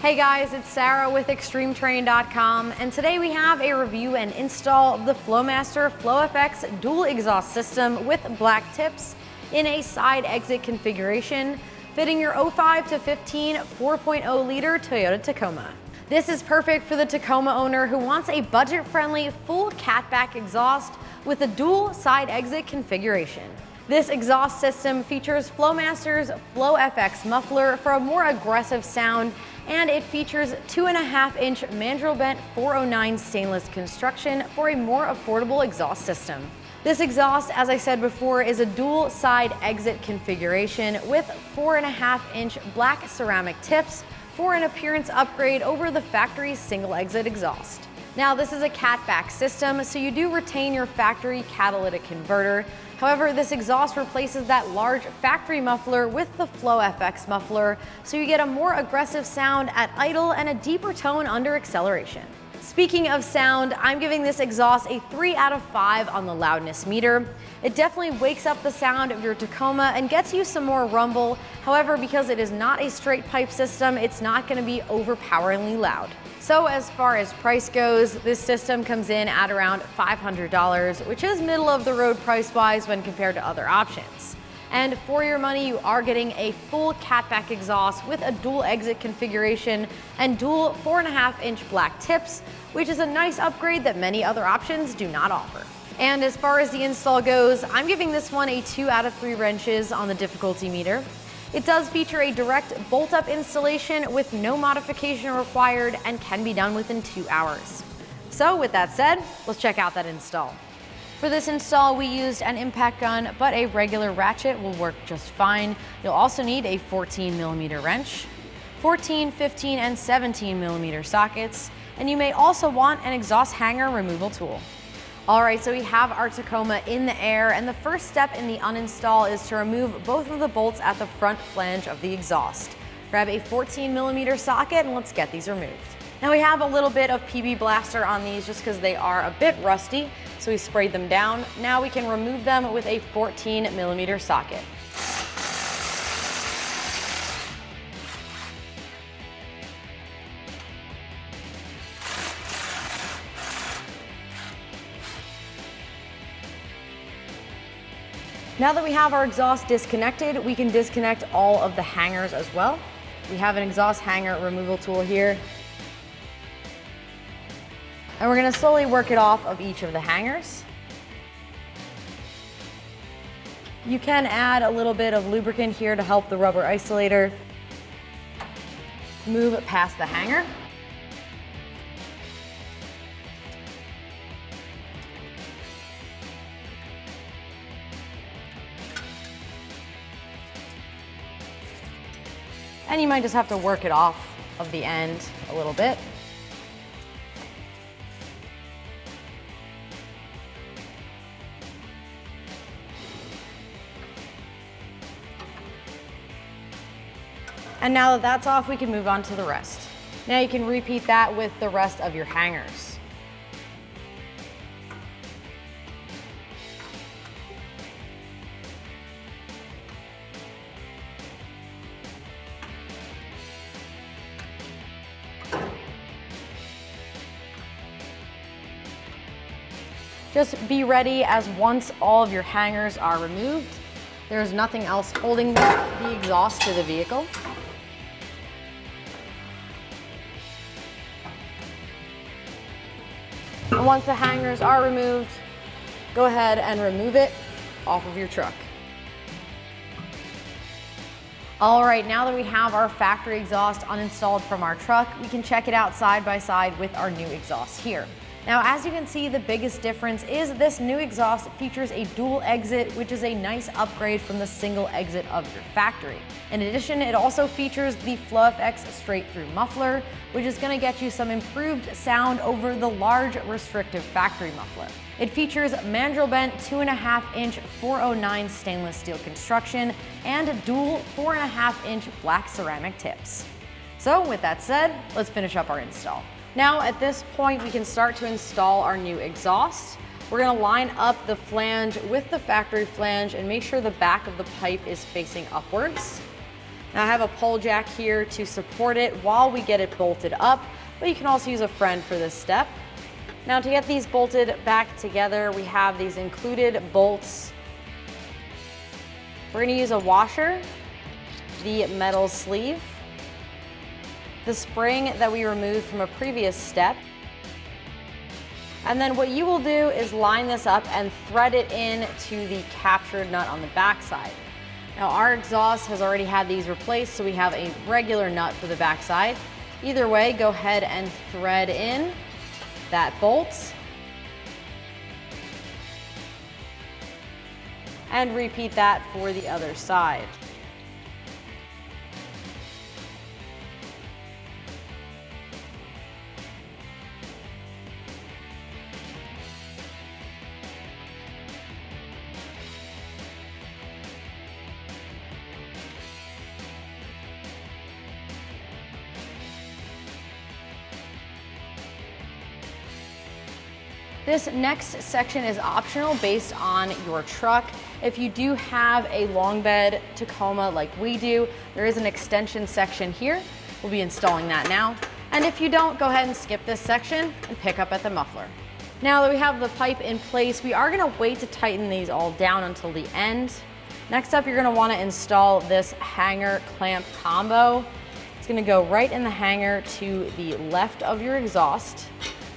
Hey guys, it's Sarah with ExtremeTerrain.com, and today we have a review and install of the Flowmaster FlowFX dual exhaust system with black tips in a side exit configuration, fitting your 05 to 15 4.0 liter Toyota Tacoma. This is perfect for the Tacoma owner who wants a budget-friendly full catback exhaust with a dual side exit configuration. This exhaust system features Flowmaster's FlowFX muffler for a more aggressive sound, and it features 2.5-inch mandrel bent 409 stainless construction for a more affordable exhaust system. This exhaust, as I said before, is a dual side exit configuration with 4.5-inch black ceramic tips for an appearance upgrade over the factory single exit exhaust. Now, this is a catback system, so you do retain your factory catalytic converter. However, this exhaust replaces that large factory muffler with the FlowFX muffler, so you get a more aggressive sound at idle and a deeper tone under acceleration. Speaking of sound, I'm giving this exhaust a 3 out of 5 on the loudness meter. It definitely wakes up the sound of your Tacoma and gets you some more rumble. However, because it is not a straight pipe system, it's not going to be overpoweringly loud. So as far as price goes, this system comes in at around $500, which is middle of the road price-wise when compared to other options. And for your money, you are getting a full catback exhaust with a dual exit configuration and dual 4.5-inch black tips, which is a nice upgrade that many other options do not offer. And as far as the install goes, I'm giving this one a 2 out of 3 wrenches on the difficulty meter. It does feature a direct bolt-up installation with no modification required and can be done within 2 hours. So with that said, let's check out that install. For this install, we used an impact gun, but a regular ratchet will work just fine. You'll also need a 14mm wrench, 14, 15, and 17mm sockets, and you may also want an exhaust hanger removal tool. All right, so we have our Tacoma in the air, and the first step in the uninstall is to remove both of the bolts at the front flange of the exhaust. Grab a 14mm socket and let's get these removed. Now we have a little bit of PB Blaster on these just because they are a bit rusty, so we sprayed them down. Now we can remove them with a 14mm socket. Now that we have our exhaust disconnected, we can disconnect all of the hangers as well. We have an exhaust hanger removal tool here. And we're going to slowly work it off of each of the hangers. You can add a little bit of lubricant here to help the rubber isolator move past the hanger. And you might just have to work it off of the end a little bit. And now that that's off, we can move on to the rest. Now you can repeat that with the rest of your hangers. Just be ready, as once all of your hangers are removed, There's nothing else holding the exhaust to the vehicle. And once the hangers are removed, go ahead and remove it off of your truck. All right, now that we have our factory exhaust uninstalled from our truck, we can check it out side by side with our new exhaust here. Now, as you can see, the biggest difference is this new exhaust features a dual exit, which is a nice upgrade from the single exit of your factory. In addition, it also features the FlowFX straight-through muffler, which is going to get you some improved sound over the large restrictive factory muffler. It features mandrel bent 2.5-inch 409 stainless steel construction and dual 4.5-inch black ceramic tips. So with that said, let's finish up our install. Now at this point, we can start to install our new exhaust. We're going to line up the flange with the factory flange and make sure the back of the pipe is facing upwards. Now I have a pole jack here to support it while we get it bolted up, but you can also use a friend for this step. Now to get these bolted back together, we have these included bolts. We're going to use a washer, the metal sleeve, the spring that we removed from a previous step. And then what you will do is line this up and thread it in to the captured nut on the back side. Now our exhaust has already had these replaced, so we have a regular nut for the back side. Either way, go ahead and thread in that bolt. And repeat that for the other side. This next section is optional based on your truck. If you do have a long bed Tacoma like we do, there is an extension section here. We'll be installing that now. And if you don't, go ahead and skip this section and pick up at the muffler. Now that we have the pipe in place, we are gonna wait to tighten these all down until the end. Next up, you're gonna wanna install this hanger clamp combo. It's gonna go right in the hanger to the left of your exhaust.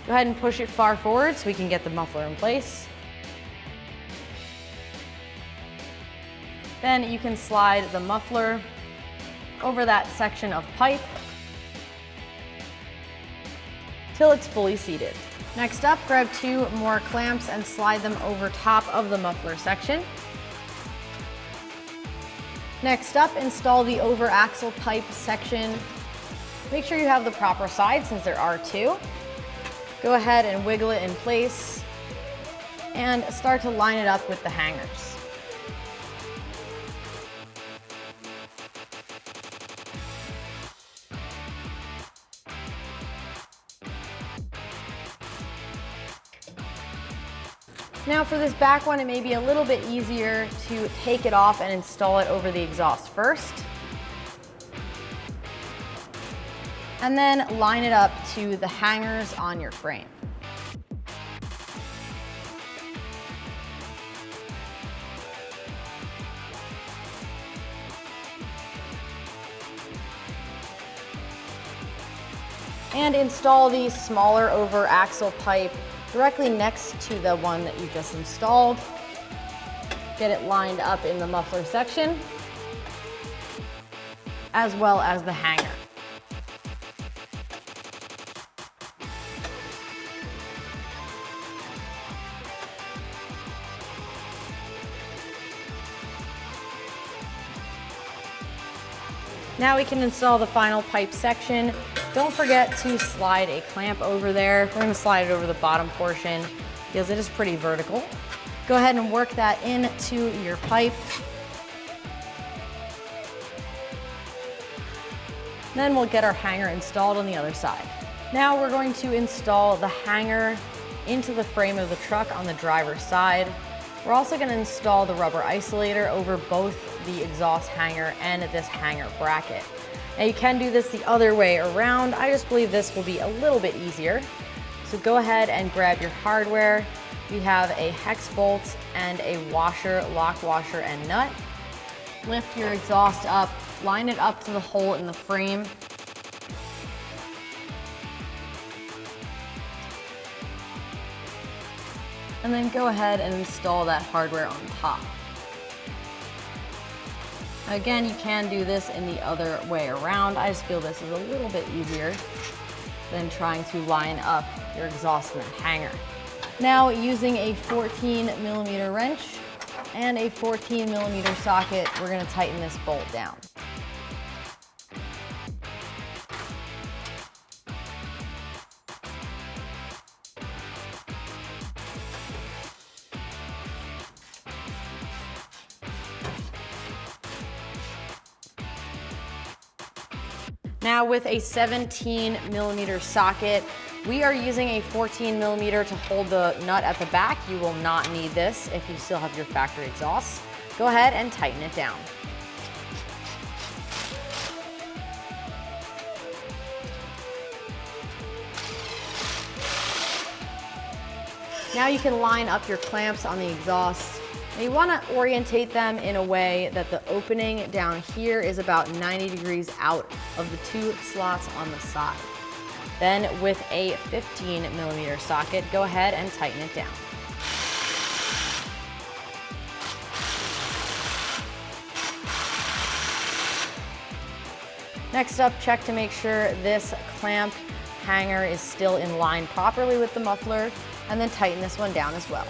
Go ahead and push it far forward so we can get the muffler in place. Then you can slide the muffler over that section of pipe till it's fully seated. Next up, grab 2 more clamps and slide them over top of the muffler section. Next up, install the over axle pipe section. Make sure you have the proper side since there are 2. Go ahead and wiggle it in place and start to line it up with the hangers. Now for this back one, it may be a little bit easier to take it off and install it over the exhaust first. And then line it up to the hangers on your frame. And install the smaller over axle pipe directly next to the one that you just installed. Get it lined up in the muffler section, as well as the hanger. Now we can install the final pipe section. Don't forget to slide a clamp over there. We're gonna slide it over the bottom portion because it is pretty vertical. Go ahead and work that into your pipe. Then we'll get our hanger installed on the other side. Now we're going to install the hanger into the frame of the truck on the driver's side. We're also going to install the rubber isolator over both the exhaust hanger and this hanger bracket. Now you can do this the other way around. I just believe this will be a little bit easier. So go ahead and grab your hardware. We have a hex bolt and a washer, lock washer and nut. lift your exhaust up, line it up to the hole in the frame. And then go ahead and install that hardware on top. Again, you can do this in the other way around. I just feel this is a little bit easier than trying to line up your exhaust vent hanger. Now, using a 14mm wrench and a 14mm socket, we're going to tighten this bolt down. Now with a 17mm socket, we are using a 14mm to hold the nut at the back. You will not need this if you still have your factory exhaust. Go ahead and tighten it down. Now you can line up your clamps on the exhaust. And you want to orientate them in a way that the opening down here is about 90 degrees out of the two slots on the side. Then with a 15mm socket, go ahead and tighten it down. Next up, check to make sure this clamp hanger is still in line properly with the muffler, and then tighten this one down as well.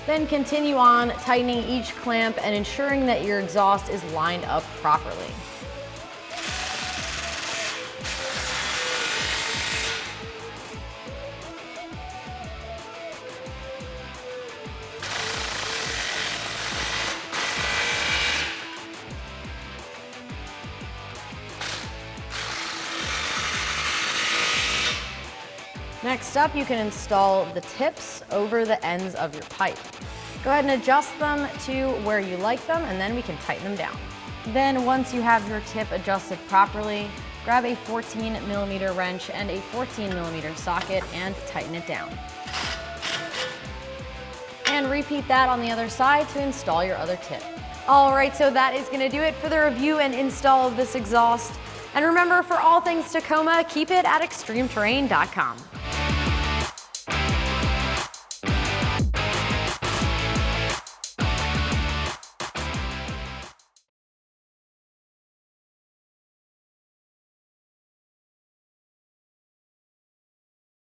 Then continue on tightening each clamp and ensuring that your exhaust is lined up properly. Next up, you can install the tips over the ends of your pipe. Go ahead and adjust them to where you like them, and then we can tighten them down. Then once you have your tip adjusted properly, grab a 14mm wrench and a 14mm socket and tighten it down. And repeat that on the other side to install your other tip. All right, so that is gonna do it for the review and install of this exhaust. And remember, for all things Tacoma, keep it at extremeterrain.com.